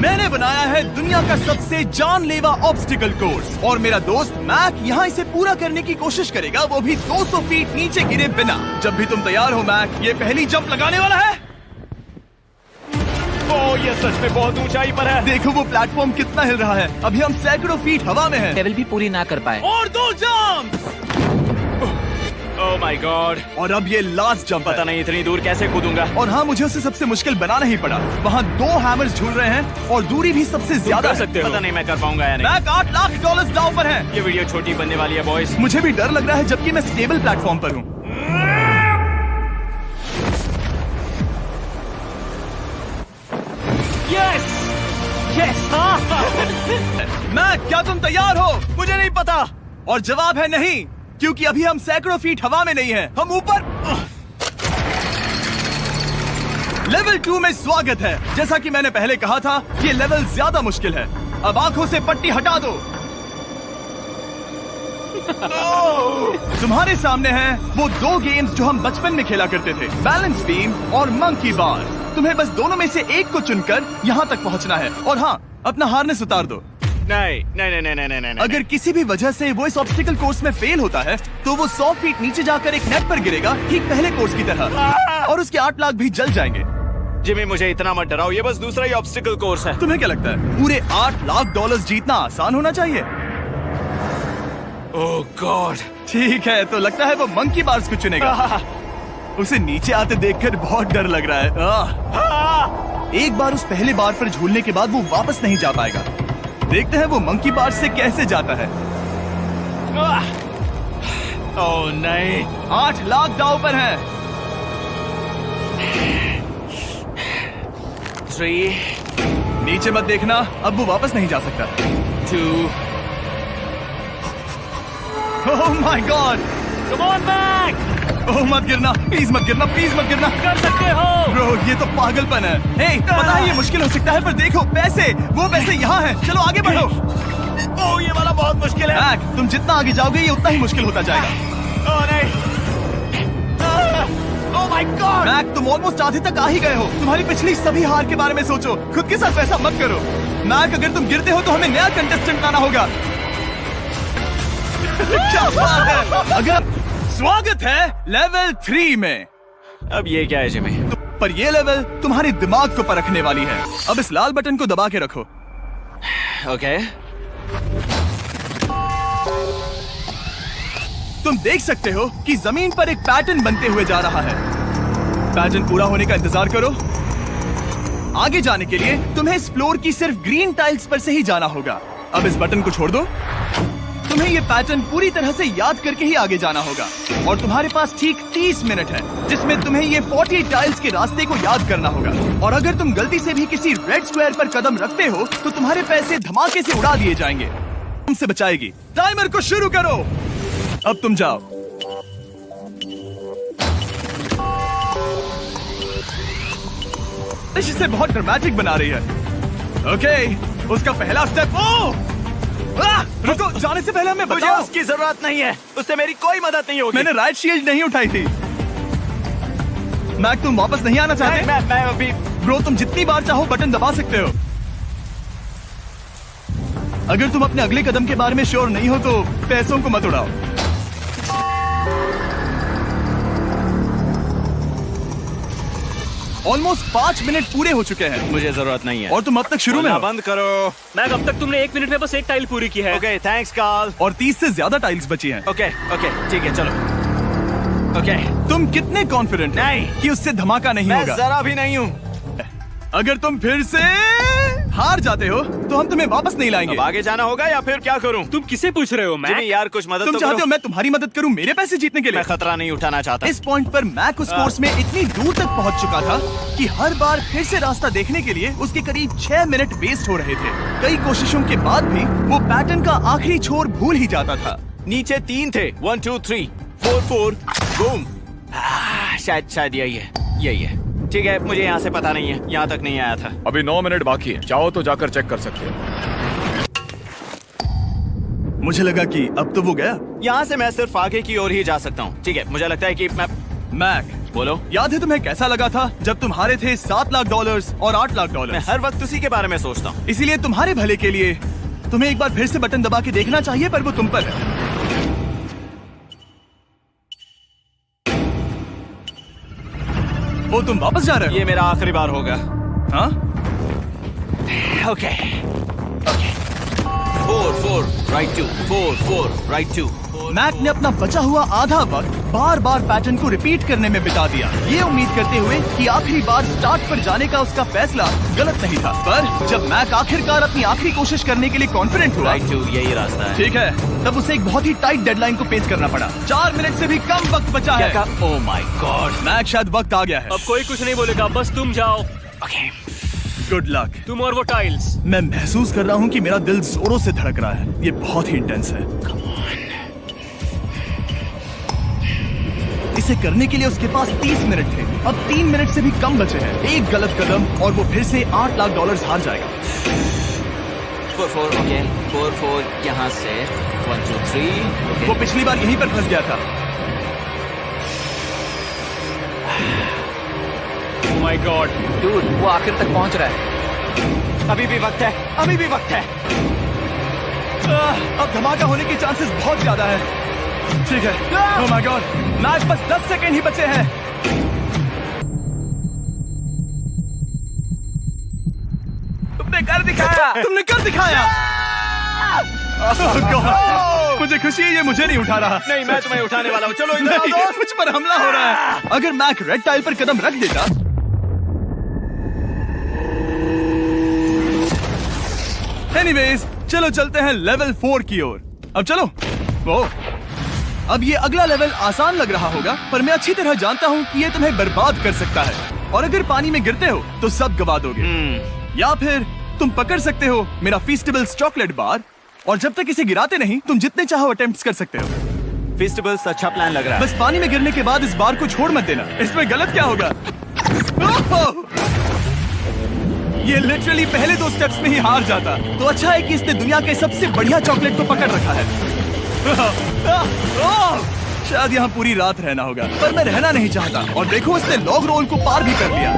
मैंने बनाया है दुनिया का सबसे जानलेवा ऑब्स्टिकल कोर्स और मेरा दोस्त मैक यहाँ इसे पूरा करने की कोशिश करेगा, वो भी 200 फीट नीचे गिरे बिना। जब भी तुम तैयार हो मैक, ये पहली जंप लगाने वाला है। ओह, ये सच में बहुत ऊंचाई पर है। देखो वो प्लेटफॉर्म कितना हिल रहा है। अभी हम सैकड़ों फीट हवा में हैं। लेवल भी पूरी ना कर पाए। और 2 जंप। Oh my God. और अब ये लास्ट जंप। पता नहीं इतनी दूर कैसे कूदूंगा। और हाँ, मुझे उसे सबसे मुश्किल बनाना ही पड़ा। वहाँ 2 हैमर्स झूल रहे हैं और दूरी भी सबसे ज्यादा कर सकते हो। पता नहीं मैं कर पाऊंगा या नहीं। मैक $8 लाख दांव पर है। ये वीडियो छोटी बनने वाली है बॉयज। मुझे भी डर लग रहा है जबकि मैं स्टेबल प्लेटफॉर्म पर हूँ। Yes yes. मैक, क्या तुम तैयार हो? मुझे नहीं पता। और जवाब है नहीं, क्योंकि अभी हम सैकड़ों फीट हवा में नहीं हैं। हम ऊपर। लेवल 2 में स्वागत है। जैसा कि मैंने पहले कहा था, ये लेवल ज्यादा मुश्किल है। अब आंखों से पट्टी हटा दो। तुम्हारे सामने हैं वो 2 गेम्स जो हम बचपन में खेला करते थे, बैलेंस बीम और मंकी बार। तुम्हें बस दोनों में से एक को चुनकर यहाँ तक पहुँचना है। और हाँ, अपना हार्नेस उतार दो। नहीं नहीं नहीं नहीं नहीं नहीं। अगर किसी भी वजह से वो इस ऑब्स्टिकल कोर्स में फेल होता है तो वो 100 फीट नीचे जाकर एक नेट पर गिरेगा, ठीक पहले कोर्स की तरह, और उसके 8 लाख भी जल जाएंगे। जिमी, मुझे इतना मत डराओ, ये बस दूसरा ही ऑब्स्टिकल कोर्स है। तुम्हें क्या लगता है पूरे $8 लाख जीतना आसान होना चाहिए? ओह गॉड। ठीक है, तो लगता है वो मंकी बार्स को चुनेगा। उसे नीचे आते देखकर बहुत डर लग रहा है। एक बार उस पहले बार पर झूलने के बाद वो वापस नहीं जा पाएगा। देखते हैं वो मंकी बार से कैसे जाता है। ओह नहीं। 8 लाख दांव पर है। 3 नीचे मत देखना, अब वो वापस नहीं जा सकता। 2 oh my god. Come on back. Oh मत गिरना, प्लीज मत गिरना, प्लीज मत गिरना। कर सकते हो ब्रो, ये तो पागलपन है। हे, पता है ये मुश्किल हो सकता है, पर देखो पैसे, वो पैसे यहाँ हैं। चलो आगे बढ़ो। ओह, ये वाला बहुत मुश्किल है। मैक, तुम जितना आगे जाओगे ये उतना ही मुश्किल होता जाएगा। ओह नहीं। ओह माय गॉड। मैक, तुम ऑलमोस्ट आधे तक आ ही गए हो। तुम्हारी पिछली सभी हार के बारे में सोचो, खुद के साथ ऐसा मत करो। मैक, अगर तुम गिरते हो तो हमें नया कंटेस्टेंट लाना होगा। क्या बात है। अगर स्वागत है लेवल 3 में। अब ये क्या है जिमी? पर ये लेवल तुम्हारे दिमाग को परखने वाली है। अब इस लाल बटन को दबा के रखो। ओके। तुम देख सकते हो कि जमीन पर एक पैटर्न बनते हुए जा रहा है। पैटर्न पूरा होने का इंतजार करो। आगे जाने के लिए तुम्हें इस फ्लोर की सिर्फ ग्रीन टाइल्स पर से ही जाना होगा। अब इस बटन को छोड़ दो। तुम्हें ये पैटर्न पूरी तरह से याद करके ही आगे जाना होगा और तुम्हारे पास ठीक 30 मिनट है जिसमें तुम्हें ये 40 टाइल्स के रास्ते को याद करना होगा। और अगर तुम गलती से भी किसी रेड स्क्वायर पर कदम रखते हो तो तुम्हारे पैसे धमाके से उड़ा दिए जाएंगे। तुमसे बचाएगी। टाइमर को शुरू करो। अब तुम जाओ। इसे बहुत ड्रामेटिक बना रही है। ओके, उसका पहला स्टेप। रुको, जाने से पहले हमें मुझे बताओ। उसकी जरूरत नहीं है, उससे मेरी कोई मदद नहीं होगी। मैंने राइट शील्ड नहीं उठाई थी। मैक, तुम वापस नहीं आना चाहते? मैं अभी। ब्रो, तुम जितनी बार चाहो बटन दबा सकते हो। अगर तुम अपने अगले कदम के बारे में श्योर नहीं हो तो पैसों को मत उड़ाओ। ऑलमोस्ट 5 मिनट पूरे हो चुके हैं मुझे जरूरत नहीं है। और तुम अब तक शुरू में हो। बंद करो। मैक, अब तक तुमने 1 मिनट में बस एक टाइल पूरी की है। Okay, thanks Carl. और 30 से ज्यादा टाइल्स बची हैं। ओके ओके, ठीक है, चलो। ओके। तुम कितने कॉन्फिडेंट नहीं कि उससे धमाका नहीं मैं होगा? जरा भी नहीं हूँ। अगर तुम फिर से हार जाते हो तो हम तुम्हें वापस नहीं लाएंगे। अब आगे जाना होगा या फिर क्या करूँ? तुम किसे पूछ रहे हो मैक? जिमी यार, कुछ मदद तुम तो चाहते करो। हो मैं तुम्हारी मदद करूं मेरे पैसे जीतने के लिए? मैं खतरा नहीं उठाना चाहता। इस पॉइंट पर मैक उस कोर्स में इतनी दूर तक पहुंच चुका था कि हर बार फिर से रास्ता देखने के लिए उसके करीब 6 मिनट वेस्ट हो रहे थे। कई कोशिशों के बाद भी वो पैटर्न का आखिरी छोर भूल ही जाता था। नीचे 3 थे। 1 2 3 4 4 बूम। शायद यही है। ठीक है, मुझे यहाँ से पता नहीं है, यहाँ तक नहीं आया था। अभी 9 मिनट बाकी है, चाहो तो जाकर चेक कर सकते हो। मुझे लगा कि अब तो वो गया। यहाँ से मैं सिर्फ आगे की ओर ही जा सकता हूँ। ठीक है, मुझे लगता है कि मैं। मैक, बोलो। याद है तुम्हें कैसा लगा था जब तुम हारे थे $7 लाख और $8 लाख? मैं हर वक्त उसी के बारे में सोचता हूँ। इसीलिए तुम्हारे भले के लिए तुम्हें एक बार फिर से बटन दबा के देखना चाहिए, पर वो तुम पर है। वो तुम वापस जा रहे हो? ये मेरा आखिरी बार होगा। हाँ? Okay 4 right 2 4 right 2। मैक ने अपना बचा हुआ आधा वक्त बार बार पैटर्न को रिपीट करने में बिता दिया, ये उम्मीद करते हुए कि आखिरी बार स्टार्ट पर जाने का उसका फैसला गलत नहीं था। पर जब मैक आखिरकार अपनी आखिरी कोशिश करने के लिए कॉन्फिडेंट हुआ, राइट 2 यही रास्ता है। ठीक है, तब उसे एक बहुत ही टाइट डेडलाइन को फेस करना पड़ा। 4 मिनट से भी कम वक्त बचा है। ओह माय गॉड, मैक शायद वक्त आ गया है। अब कोई कुछ नहीं बोलेगा, बस तुम जाओ। Okay good luck. तुम और वो टाइल्स। मैं महसूस कर रहा हूँ कि मेरा दिल जोरों से धड़क रहा है। ये बहुत ही इंटेंस है। इसे करने के लिए उसके पास 30 मिनट थे। अब 3 मिनट से भी कम बचे हैं। एक गलत कदम और वो फिर से $8 लाख हार जाएगा। 4 ओके 4 यहाँ से 1 2 3। वो पिछली बार यहीं पर फंस गया था। Oh my God, डूड वो आखिर तक पहुंच रहा है। अभी भी वक्त है, अभी भी वक्त है। अब धमाका होने के चांसेस बहुत ज्यादा है। ठीक है। ओह माय गॉड, मैच बस 10 सेकेंड ही बचे हैं। तुमने कर दिखाया। तुमने कर दिखाया। Oh God, मुझे खुशी है ये मुझे नहीं उठा रहा। नहीं मैं तुम्हें उठाने वाला हूँ, चलो इधर आओ नहीं, दोस्त। मुझ पर हमला हो रहा है। अगर मैक रेड टाइल पर कदम रख देता। एनीवेज, चलो चलते हैं लेवल 4 की ओर। अब चलो। वो अब ये अगला लेवल आसान लग रहा होगा, पर मैं अच्छी तरह जानता हूँ कि ये तुम्हें बर्बाद कर सकता है। और अगर पानी में गिरते हो तो सब गवा दोगे। या फिर तुम पकड़ सकते हो मेरा फीस्टेबल्स चॉकलेट बार, और जब तक इसे गिराते नहीं तुम जितने चाहो अटेम्प्ट्स कर सकते हो। फेस्टिवल्स अच्छा प्लान लग रहा है। बस पानी में गिरने के बाद इस बार को छोड़ मत देना। इसमें गलत क्या होगा? ओह! ये लिटरली पहले 2 स्टेप्स में ही हार जाता। तो अच्छा है कि इसने दुनिया के सबसे बढ़िया चॉकलेट को पकड़ रखा है। शायद यहाँ पूरी रात रहना होगा, पर मैं रहना नहीं चाहता। और देखो उसने लॉग रोल को पार भी कर लिया।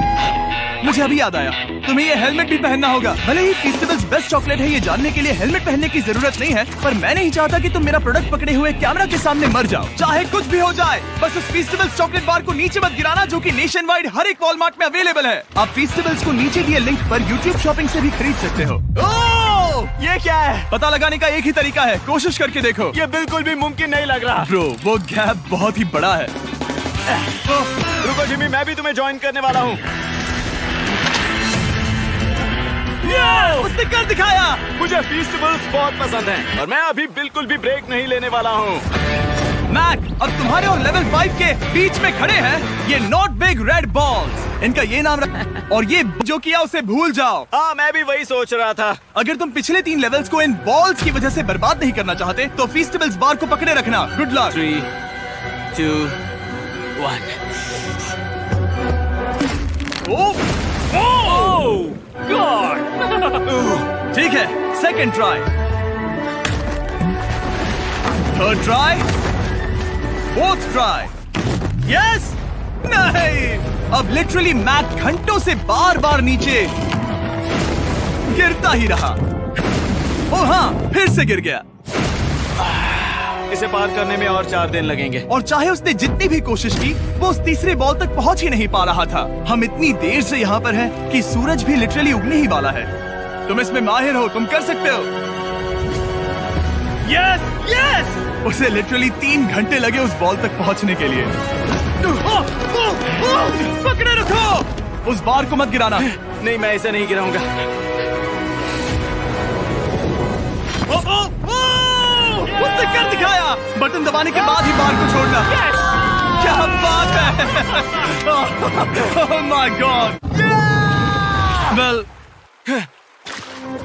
मुझे अभी याद आया, तुम्हें ये हेलमेट भी पहनना होगा। भले ही फेस्टिवल्स बेस्ट चॉकलेट है, ये जानने के लिए हेलमेट पहनने की जरूरत नहीं है, पर मैं नहीं चाहता कि तुम मेरा प्रोडक्ट पकड़े हुए कैमरा के सामने मर जाओ। चाहे कुछ भी हो जाए, बस उस फेस्टिवल्स चॉकलेट बार को नीचे मत गिराना, जो कि नेशन वाइड हर एक वॉलमार्ट में अवेलेबल है। आप फेस्टिवल्स को नीचे दिए लिंक पर YouTube शॉपिंग से भी खरीद सकते हो। ये क्या है? पता लगाने का एक ही तरीका है, कोशिश करके देखो। ये बिल्कुल भी मुमकिन नहीं लग रहा। ब्रो, वो गैप बहुत ही बड़ा है। रुको जिमी, मैं भी तुम्हें ज्वाइन करने वाला हूँ। उसने कर दिखाया। मुझे फेस्टिवल्स बहुत पसंद हैं और मैं अभी बिल्कुल भी ब्रेक नहीं लेने वाला हूँ। मैक, अब तुम्हारे और लेवल 5 के बीच में खड़े हैं ये नॉट बिग रेड बॉल्स। इनका ये नाम और ये जो किया उसे भूल जाओ। हाँ, मैं भी वही सोच रहा था। अगर तुम पिछले 3 लेवल्स को इन बॉल्स की वजह से बर्बाद नहीं करना चाहते तो फेस्टिवल्स बार को पकड़े रखना। Good luck. 3 2 1। God! ठीक है, second try, third try, fourth try. Yes! नहीं! अब लिटरली मैक घंटों से बार बार नीचे गिरता ही रहा। ओ हाँ, फिर से गिर गया। इसे पार करने में और 4 दिन लगेंगे। और चाहे उसने जितनी भी कोशिश की, वो उस तीसरे बॉल तक पहुंच ही नहीं पा रहा था। हम इतनी देर से यहाँ पर हैं कि सूरज भी लिटरली उगने ही वाला है। तुम इसमें माहिर हो, तुम कर सकते हो। यस! यस! उसे लिटरली 3 घंटे लगे उस बॉल तक पहुंचने के लिए। पकड़े रखो! उस बार को मत गिराना। नहीं, मैं इसे नहीं गिराऊंगा। उसने कर दिखाया। बटन दबाने के बाद ही बार को छोड़ना। क्या बात है! Oh my God! Well,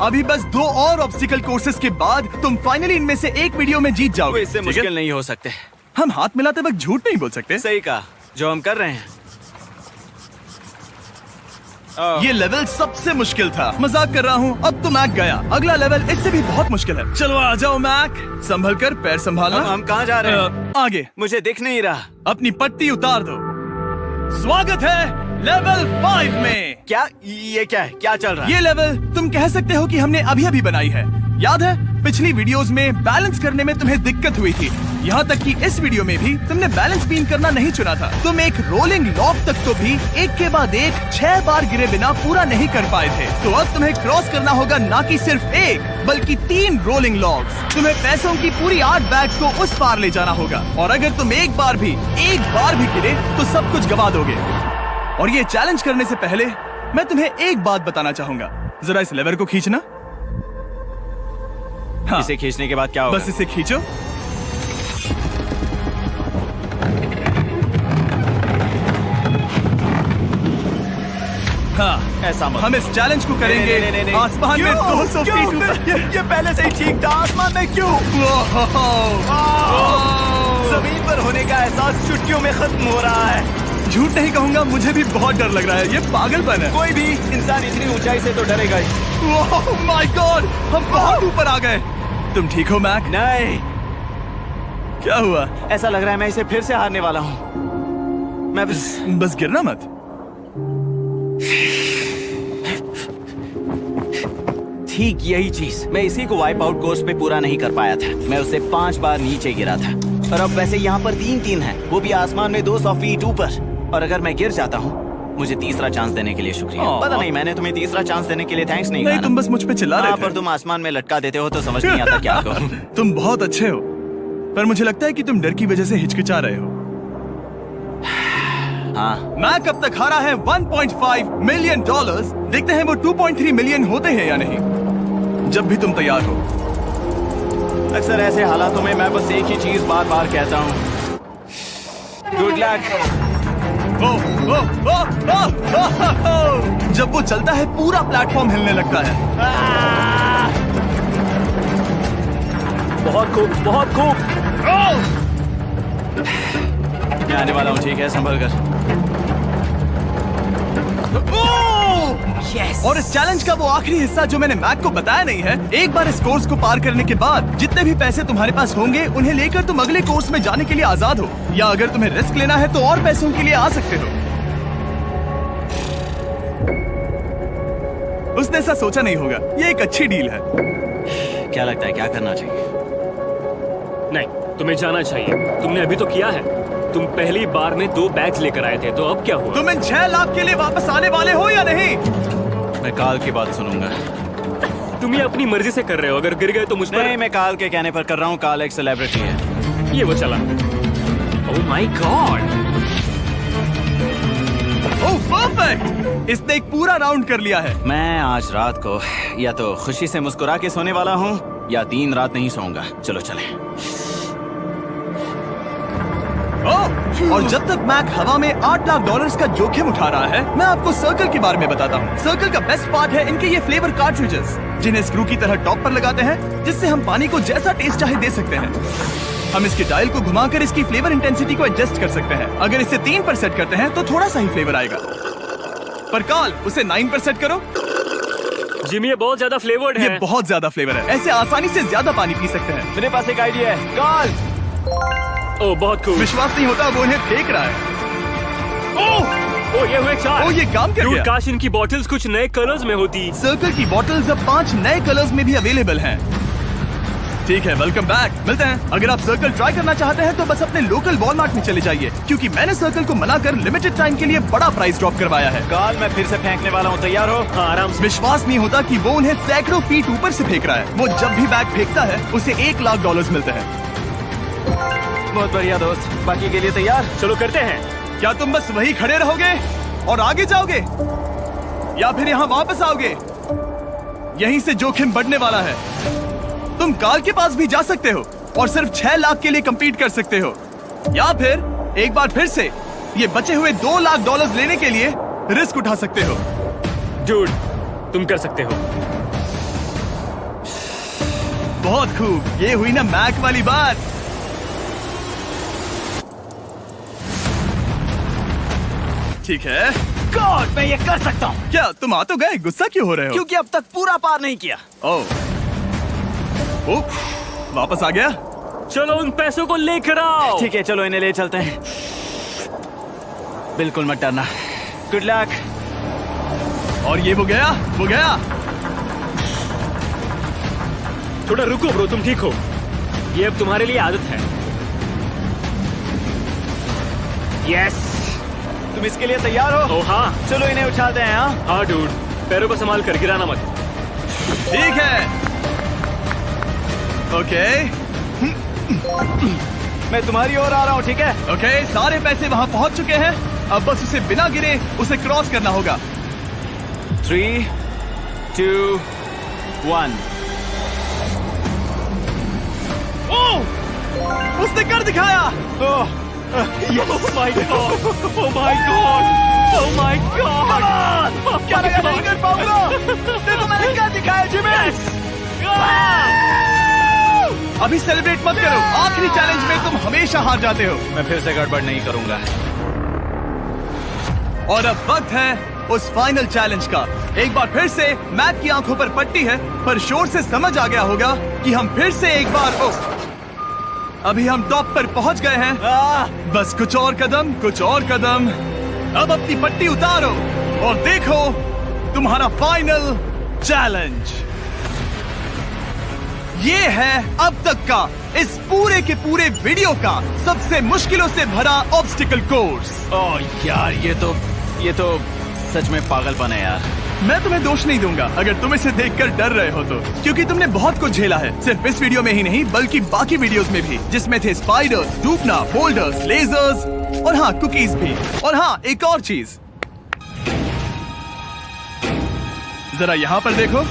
अभी बस 2 और ऑब्स्टिकल कोर्सेस के बाद तुम फाइनली इनमें से एक वीडियो में जीत जाओगे। इससे मुश्किल नहीं हो सकते। हम हाथ मिलाते वक्त झूठ नहीं बोल सकते। सही कहा, जो हम कर रहे हैं। ये लेवल सबसे मुश्किल था। मजाक कर रहा हूँ। अब तो मैक गया। अगला लेवल इससे भी बहुत मुश्किल है। चलो आ जाओ मैक, संभल कर, पैर संभालना। हम कहाँ जा रहे हैं? आगे। मुझे दिख नहीं रहा। अपनी पट्टी उतार दो। स्वागत है लेवल 5 में। क्या ये क्या है? क्या चल रहा है? ये लेवल तुम कह सकते हो कि हमने अभी अभी बनाई है। याद है पिछली वीडियोस में बैलेंस करने में तुम्हें दिक्कत हुई थी, यहाँ तक कि इस वीडियो में भी तुमने बैलेंस बीम करना नहीं चुना था। तुम एक रोलिंग लॉक तक तो भी एक के बाद एक 6 बार गिरे बिना पूरा नहीं कर पाए थे। तो अब तुम्हें क्रॉस करना होगा ना कि सिर्फ एक बल्कि 3 रोलिंग लॉक्स। तुम्हें पैसों की पूरी 8 बैग्स को उस पार ले जाना होगा, और अगर तुम एक बार भी गिरे तो सब कुछ गवा दोगे। और ये चैलेंज करने से पहले मैं तुम्हें एक बात बताना चाहूंगा। जरा इस लेवर को खींचना। हाँ, इसे खींचने के बाद क्या होगा? बस इसे खींचो। हाँ, ऐसा मत। हम इस चैलेंज को करेंगे नहीं। आसमान में 200 क्यों? फीट ऊपर। ये पहले से ही ठीक था। आसमान में क्यों? जमीन पर होने का एहसास चुटकियों में खत्म हो रहा है। झूठ नहीं कहूंगा, मुझे भी बहुत डर लग रहा है। ये पागलपन है। कोई भी इंसान इतनी ऊंचाई से तो डरेगा ही। ओह माय गॉड, हम बहुत ऊपर आ गए। तुम ठीक हो मैक? नहीं, क्या हुआ? ऐसा लग रहा है मैं इसे फिर से हारने वाला हूँ। मैं बस गिरना मत। ठीक यही चीज मैं इसी को वाइप आउट कोर्स पे पूरा नहीं कर पाया था। मैं उससे 5 बार नीचे गिरा था, और अब वैसे यहाँ पर 3-3 है, वो भी आसमान में 200 फीट ऊपर। और अगर मैं गिर जाता हूँ, मुझे तीसरा चांस देने के लिए शुक्रिया। पता नहीं मैंने तुम्हें तीसरा चांस देने के लिए थैंक्स नहीं कहा ना। तुम बस मुझ पे चिल्ला रहे थे। पर तुम आसमान में लटका देते हो तो समझ नहीं आता क्या करूं। तुम बहुत अच्छे हो, पर मुझे लगता है कि तुम डर की वजह से हिचकिचा रहे हो। हाँ, मैक अब तक हारा है $1.5 मिलियन। देखते हैं वो 2.3 मिलियन होते हैं या नहीं। जब भी तुम तैयार हो। अक्सर ऐसे हालातों में मैं बस एक ही चीज बार बार कहता हूँ, गुड लक। जब वो चलता है पूरा प्लेटफॉर्म हिलने लगता है। बहुत खूब, बहुत खूब। मैं आने वाला हूँ, ठीक है? संभल कर। Yes. और इस चैलेंज का वो आखिरी हिस्सा जो मैंने मैक को बताया नहीं है, एक बार इस कोर्स को पार करने के बाद जितने भी पैसे तुम्हारे पास होंगे उन्हें लेकर तुम अगले कोर्स में जाने के लिए आजाद हो, या अगर तुम्हें रिस्क लेना है तो और पैसों के लिए आ सकते हो। उसने ऐसा सोचा नहीं होगा। ये एक अच्छी डील है। क्या लगता है क्या करना चाहिए? नहीं, तुम्हें जाना चाहिए। तुमने अभी तो किया है। तुम पहली बार में 2 बैग्स लेकर आए थे, तो अब क्या हुआ? तुम इन 6 लाख के लिए वापस आने वाले हो या नहीं? मैं काल की बात सुनूंगा। तुम ये अपनी मर्जी से कर रहे हो। अगर गिर गए तो मुझ पर नहीं, मैं काल के कहने पर कर रहा हूँ। काल एक सेलिब्रिटी है। ये वो चला। ओह माय गॉड, ओह परफेक्ट, इसने एक पूरा राउंड कर लिया है। मैं आज रात को या तो खुशी से मुस्कुरा के सोने वाला हूँ, या 3 रात नहीं सोऊंगा। चलो चलें। और जब तक मैक हवा में $8 लाख का जोखिम उठा रहा है, मैं आपको सर्कल के बारे में बताता हूँ। सर्कल का बेस्ट पार्ट है इनके ये फ्लेवर कार्ट्रिजेस, जिन्हें स्क्रू की तरह टॉप पर लगाते हैं, जिससे हम पानी को जैसा टेस्ट चाहे दे सकते हैं। हम इसके डायल को घुमाकर इसकी फ्लेवर इंटेंसिटी को एडजस्ट कर सकते हैं। अगर इसे 3 पर सेट करते हैं तो थोड़ा सा ही फ्लेवर आएगा, पर काल उसे 9 पर सेट करो। जिमी ये बहुत ज्यादा फ्लेवर्ड है। ये बहुत ज्यादा फ्लेवर है, ऐसे आसानी से ज्यादा पानी पी सकते हैं। मेरे पास एक आइडिया है। काल, ओह बहुत खूब। विश्वास नहीं होता, वो उन्हें फेंक रहा है। ओह ये हुए 4। ओह ये काम कर Dude, गया। काश इनकी बॉटल्स कुछ नए कलर्स में होती। सर्कल की बॉटल्स अब 5 नए कलर्स में भी अवेलेबल हैं। ठीक है, वेलकम बैक। मिलते हैं। अगर आप सर्कल ट्राई करना चाहते हैं तो बस अपने लोकल वॉलमार्ट में चले जाइए, क्योंकि मैंने सर्कल को मना कर लिमिटेड टाइम के लिए बड़ा प्राइस ड्रॉप करवाया है। काल मैं फिर से फेंकने वाला हूँ, तैयार हो? हाँ, आराम से। विश्वास नहीं होता कि वो उन्हें सैकड़ों फीट ऊपर से फेंक रहा है। वो जब भी बैग फेंकता है उसे $1 लाख मिलते हैं। बहुत बढ़िया दोस्त, बाकी के लिए तैयार? चलो करते हैं। क्या तुम बस वही खड़े रहोगे और आगे जाओगे, या फिर यहाँ वापस आओगे? यहीं से जोखिम बढ़ने वाला है। तुम काल के पास भी जा सकते हो और सिर्फ 6 लाख के लिए compete कर सकते हो, या फिर एक बार फिर से ये बचे हुए $2 लाख लेने के लिए रिस्क उठा सकते हो। डूड, तुम कर सकते हो। बहुत खूब, ये हुई ना मैक वाली बात। ठीक है। गॉड, मैं ये कर सकता हूँ। क्या तुम आ तो गए, गुस्सा क्यों हो रहे हो? क्योंकि अब तक पूरा पार नहीं किया। ओह, वापस आ गया। चलो उन पैसों को लेकर आओ। ठीक है, चलो इन्हें ले चलते हैं। बिल्कुल मत डरना। Good luck. और ये वो गया, वो गया। थोड़ा रुको ब्रो, तुम ठीक हो। ये अब तुम्हारे लिए आदत है। यस। तुम इसके लिए तैयार हो? ओ हाँ। चलो इन्हें उठाते हैं। हाँ हाँ डूड, पैरों को संभाल कर, गिराना मत। ठीक है। ओके मैं तुम्हारी ओर आ रहा हूँ, ठीक है? ओके, सारे पैसे वहां पहुंच चुके हैं। अब बस उसे बिना गिरे उसे क्रॉस करना होगा। 3, 2, 1। ओह! उसने कर दिखाया। ओह my God, oh my God, oh my God. क्या लगा नहीं कर पाऊंगा? देखो मैंने क्या दिखाया जिमी। अभी सेलिब्रेट मत करो, आखिरी चैलेंज में तुम हमेशा हार जाते हो। मैं फिर से गड़बड़ नहीं करूंगा। और अब वक्त है उस फाइनल चैलेंज का। एक बार फिर से मैट की आंखों पर पट्टी है, पर शोर से समझ आ गया होगा कि हम फिर से एक बार अभी हम टॉप पर पहुंच गए हैं। बस कुछ और कदम, कुछ और कदम। अब अपनी पट्टी उतारो और देखो तुम्हारा फाइनल चैलेंज। ये है अब तक का इस पूरे के पूरे वीडियो का सबसे मुश्किलों से भरा ऑब्स्टिकल कोर्स। ओह यार, ये तो सच में पागलपन है यार। मैं तुम्हें दोष नहीं दूंगा अगर तुम इसे देखकर डर रहे हो तो, क्योंकि तुमने बहुत कुछ झेला है, सिर्फ इस वीडियो में ही नहीं बल्कि बाकी वीडियोस में भी, जिसमें थे स्पाइडर्स, डूबना, बोल्डर्स, लेजर्स और हाँ कुकीज भी। और हाँ एक और चीज, जरा यहाँ पर देखो।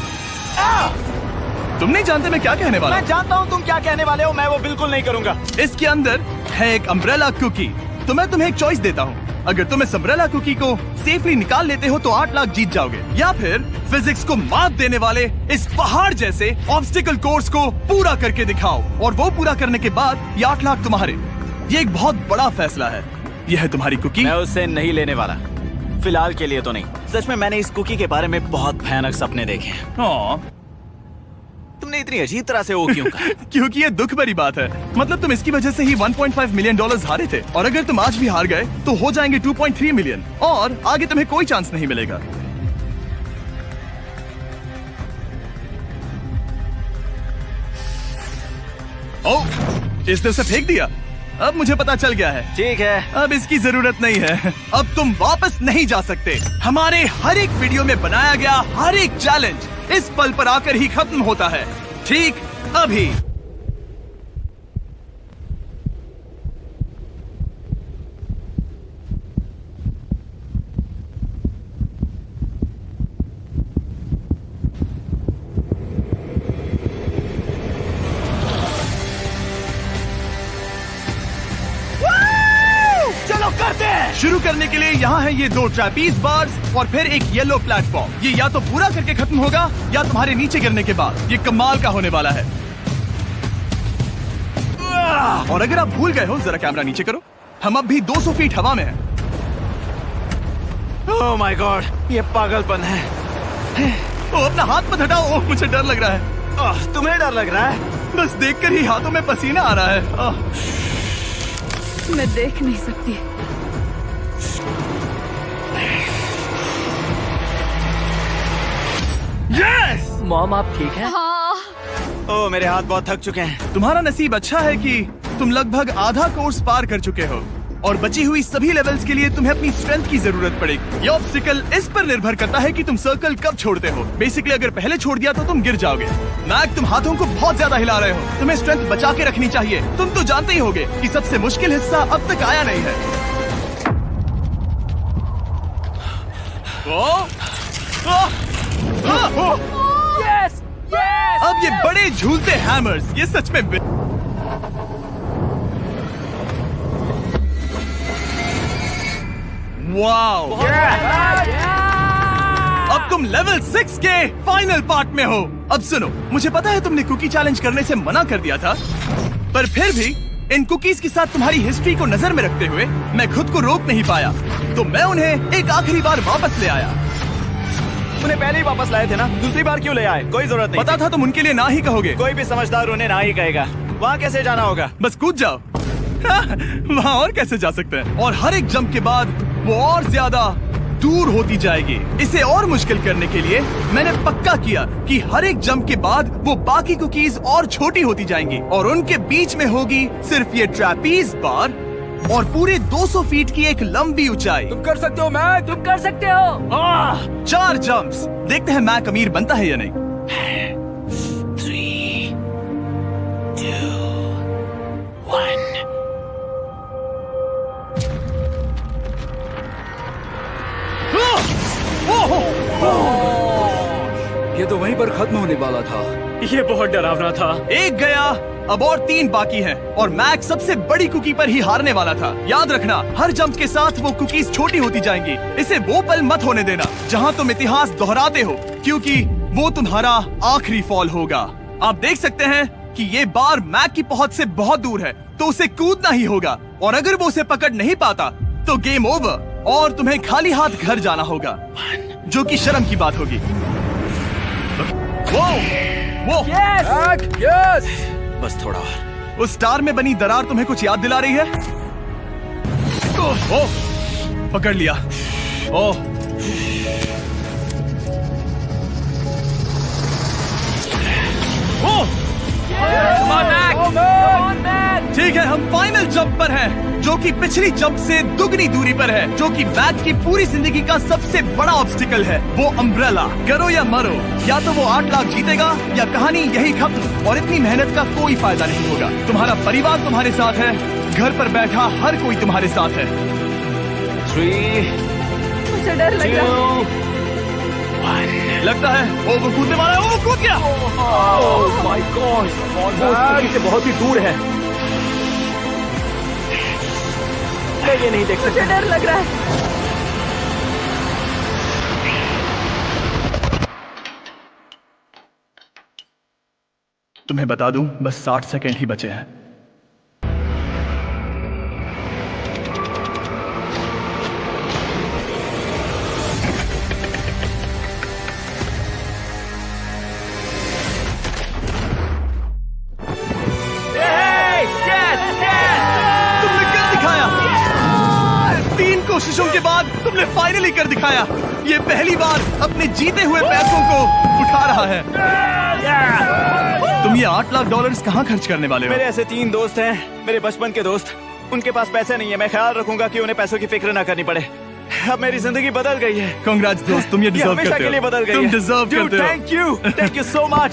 तुम नहीं जानते मैं क्या कहने वाला मैं जानता हूँ तुम क्या कहने वाले हो। मैं वो बिल्कुल नहीं करूंगा। इसके अंदर है एक अम्ब्रेला कुकी। तो मैं तुम्हें एक चॉइस देता हूँ, अगर तुम इस अम्ब्रेला कुकी को सेफली निकाल लेते हो तो 8 लाख जीत जाओगे, या फिर फिजिक्स को मात देने वाले इस पहाड़ जैसे ऑब्स्टिकल कोर्स को पूरा करके दिखाओ, और वो पूरा करने के बाद ये 8 लाख तुम्हारे। ये एक बहुत बड़ा फैसला है। यह है तुम्हारी कुकी। मैं उससे नहीं लेने वाला, फिलहाल के लिए तो नहीं। सच में मैंने इस कुकी के बारे में बहुत भयानक सपने देखे हैं। हाँ। तुमने इतनी अजीब तरह से वो क्यों कहा? क्योंकि ये दुख भरी बात है। मतलब तुम इसकी वजह से ही 1.5 मिलियन डॉलर्स हारे थे, और अगर तुम आज भी हार गए तो हो जाएंगे 2.3 मिलियन, और आगे तुम्हें कोई चांस नहीं मिलेगा। ओह, इसने उसे फेंक दिया। अब मुझे पता चल गया है। ठीक है, अब इसकी जरूरत नहीं है। अब तुम वापस नहीं जा सकते। हमारे हर एक वीडियो में बनाया गया हर एक चैलेंज इस पल पर आकर ही खत्म होता है, ठीक अभी। चलो करते हैं। शुरू करने के लिए यहाँ है ये 2 ट्रैपीज बार्स और फिर एक येलो प्लेटफॉर्म। ये या तो पूरा करके खत्म होगा या तुम्हारे नीचे गिरने के बाद। ये कमाल का होने वाला है। और अगर आप भूल गए हो, जरा कैमरा नीचे करो। हम अब भी 200 फीट हवा में हैं। ओह माय गॉड, ये पागलपन है। ओ, अपना हाथ मत हटाओ। ओह, मुझे डर लग रहा है। तुम्हें डर लग रहा है? बस देखकर ही हाथों में पसीना आ रहा है। मैं देख नहीं सकती। यस! मॉम आप ठीक हैं? हाँ। ओह मेरे हाथ बहुत थक चुके हैं। तुम्हारा नसीब अच्छा है कि तुम लगभग आधा कोर्स पार कर चुके हो, और बची हुई सभी लेवल्स के लिए तुम्हें अपनी स्ट्रेंथ की जरूरत पड़ेगी। ये ऑब्स्टिकल इस पर निर्भर करता है कि तुम सर्कल कब छोड़ते हो। बेसिकली अगर पहले छोड़ दिया तो तुम गिर जाओगे। मैक, तुम हाथों को बहुत ज्यादा हिला रहे हो। तुम्हें स्ट्रेंथ बचा के रखनी चाहिए। तुम तो जानते ही होगे कि सबसे मुश्किल हिस्सा अब तक आया नहीं है। Yes, yes. अब ये बड़े झूलते हैमर्स, ये सच में वाओ! अब तुम लेवल 6 के फाइनल पार्ट में हो। अब सुनो, मुझे पता है तुमने कुकी चैलेंज करने से मना कर दिया था, पर फिर भी इन कुकीज के साथ तुम्हारी हिस्ट्री को नजर में रखते हुए मैं खुद को रोक नहीं पाया, तो मैं उन्हें एक आखिरी बार वापस ले आया। उन्हें पहले ही वापस लाए थे ना, दूसरी बार क्यों ले आए? कोई जरूरत नहीं। पता था तुम उनके लिए ना ही कहोगे। कोई भी समझदार उन्हें ना ही कहेगा। वहाँ कैसे जाना होगा? बस कूद जाओ। वहाँ और कैसे जा सकते हैं? और हर एक जंप के बाद वो और ज्यादा दूर होती जाएगी। इसे और मुश्किल करने के लिए मैंने पक्का किया कि हर एक जंप के बाद वो बाकी कुकीज और छोटी होती जाएंगी और उनके बीच में होगी सिर्फ ये ट्रैपीज बार और पूरे 200 फीट की एक लंबी ऊंचाई। तुम कर सकते हो मैक, तुम कर सकते हो। 4 जंप्स। देखते हैं मैक अमीर बनता है या नहीं। 3, 2, 1। ये तो वहीं पर खत्म होने वाला था। ये बहुत डरावना था। एक गया, अब और 3 बाकी हैं और मैक सबसे बड़ी कुकी पर ही हारने वाला था। याद रखना, हर जंप के साथ वो कुकीज छोटी होती जाएंगी। इसे वो पल मत होने देना जहां तुम इतिहास दोहराते हो, क्योंकि वो तुम्हारा आखिरी फॉल होगा। आप देख सकते हैं कि ये बार मैक की पहुंच से बहुत दूर है, तो उसे कूदना ही होगा और अगर वो उसे पकड़ नहीं पाता तो गेम ओवर और तुम्हें खाली हाथ घर जाना होगा, जो कि शर्म की बात होगी। वो यस। बस थोड़ा और। उस स्टार में बनी दरार तुम्हें कुछ याद दिला रही है? ओह, पकड़ लिया। ओह, ठीक है, हम फाइनल जंप पर हैं, जो कि पिछली जंप से दुगनी दूरी पर है, जो कि मैक की पूरी जिंदगी का सबसे बड़ा ऑब्स्टिकल है। वो अम्ब्रेला। करो या मरो, या तो वो 8 लाख जीतेगा या कहानी यही खत्म और इतनी मेहनत का कोई फायदा नहीं होगा। तुम्हारा परिवार तुम्हारे साथ है, घर पर बैठा हर कोई तुम्हारे साथ है। 3, मुझे डर लग रहा है। 2, 1। लगता है वो कूदने वाला है। वो कूद गया। ओह माय गॉड, वो से बहुत ही दूर है। मैं ये नहीं देख सकता। मुझे डर लग रहा है। तुम्हें बता दूं, बस 60 सेकंड ही बचे हैं। तुमने कर दिखाया। 3 कोशिशों के बाद तुमने फाइनली कर दिखाया। ये पहली बार अपने जीते हुए पैसों को उठा रहा है। तुम ये $8 लाख कहाँ खर्च करने वाले हो? मेरे ऐसे 3 दोस्त हैं, मेरे बचपन के दोस्त। उनके पास पैसे नहीं है। मैं ख्याल रखूंगा कि उन्हें पैसों की फिक्र ना करनी पड़े। अब मेरी जिंदगी बदल गई है। कांग्रेस दोस्त, तुम ये डिजर्व हमेशा करते के लिए हो। बदल गई तुम है। डिजर्व करते हो। Thank you so much.